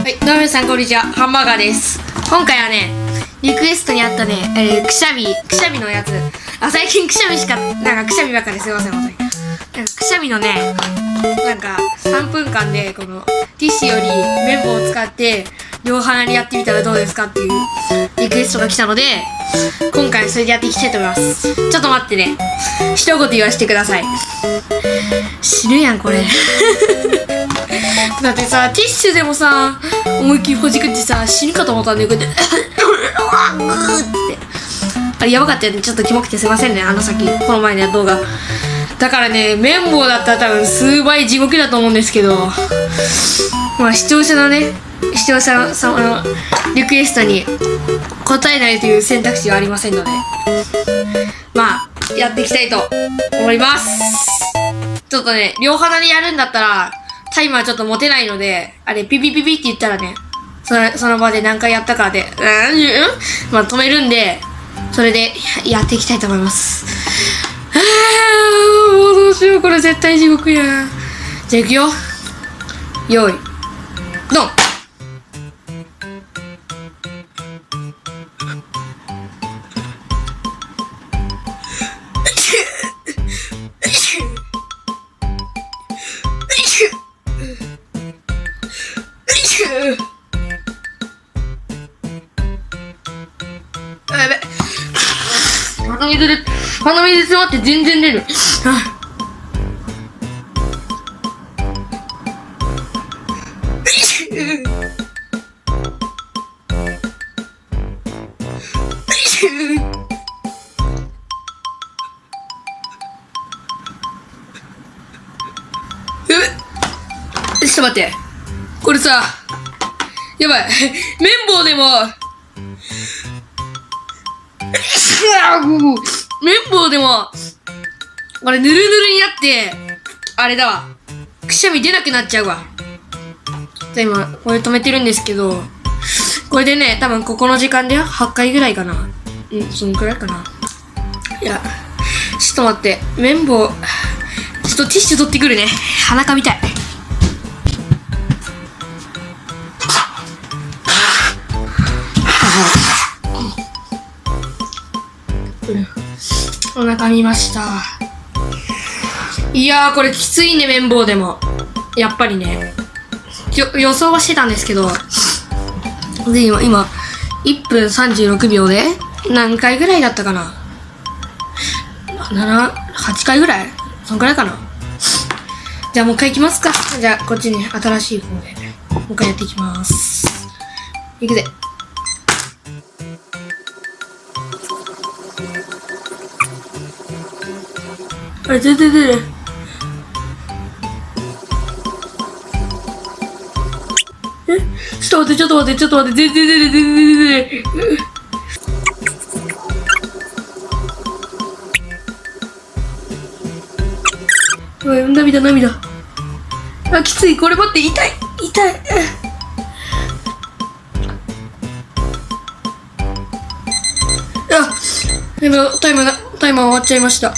はい、どうも皆さんこんにちは、ハンバーガーです。今回はね、リクエストにあったね、くしゃみのやつ。最近くしゃみしか、くしゃみばっかりすいません、本当に。くしゃみのね、3分間で、この、ティッシュより綿棒を使って、両鼻にやってみたらどうですかっていうリクエストが来たので、今回それでやっていきたいと思います。ちょっと待ってね。一言言わせてください。死ぬやん、これ。だってさ、ティッシュでもさ、思いっきりほじくってさ、死ぬかと思ったんだよ、こうやって。あれやばかったよね。ちょっとキモくてすいませんね、この前の動画。だからね、綿棒だったら多分数倍地獄だと思うんですけど、まあ視聴者様のリクエストに答えないという選択肢はありませんので、まあ、やっていきたいと思います。ちょっとね、両鼻にやるんだったら、タイマーちょっと持てないので、あれ、ピピピピって言ったらね、その場で何回やったかで、まあ止めるんで、それでやっていきたいと思います。もうどうしよう、これ絶対地獄や。じゃあ行くよ。よーい、ドン。やべ。鼻水詰まって全然出る。ちょっと待って。これさ、やばい。綿棒でも、綿棒でも、これぬるぬるになって、あれだわ。くしゃみ出なくなっちゃうわ。じゃあ今、これ止めてるんですけど、これでね、多分ここの時間で8回ぐらいかな。そのくらいかな。いや、ちょっと待って。綿棒、ちょっとティッシュ取ってくるね。鼻かみたい。お腹見ました。いやー、これきついね、綿棒でも。やっぱりね。予想はしてたんですけど、で、今、1分36秒で、何回ぐらいだったかな ?8 回ぐらいそんくらいかな。じゃあもう一回行きますか。じゃあ、こっちに新しい方で、もう一回やっていきます。いくぜ。あれ、全然出る。ちょっと待って、全然出る。涙。あ、きつい。これ待って、痛い。タイマー終わっちゃいました。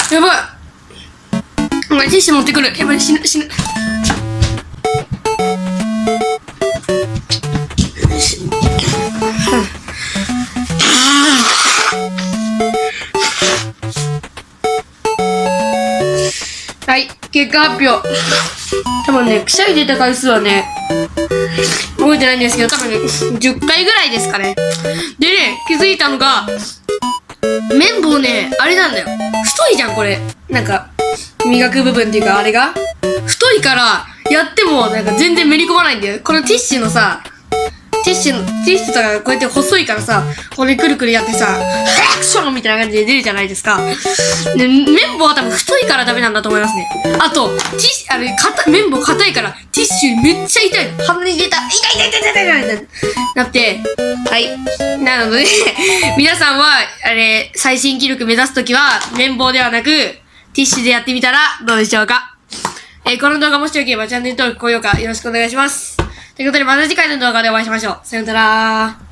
やばい。お前、ティッシュ持ってくる。やばい、死ぬ。はい、結果発表。多分ね、くしゃみ出た回数はね、覚えてないんですけど、多分ね、10回ぐらいですかね。でね、気づいたのが、綿棒ね、あれなんだよ。太いじゃん、これ。磨く部分っていうか、あれが。太いから、やっても、全然めり込まないんだよ。このティッシュのさ、ティッシュとかこうやって細いからさ、これくるくるやってさ、アクションみたいな感じで出るじゃないですか。で、綿棒は多分太いからダメなんだと思いますね。あと、綿棒硬いから、ティッシュめっちゃ痛い。鼻に出た。痛いなって、はい。なので、皆さんは、最新記録目指すときは、綿棒ではなく、ティッシュでやってみたらどうでしょうか。この動画もしよければチャンネル登録、高評価よろしくお願いします。ということで、また次回の動画でお会いしましょう。さよなら。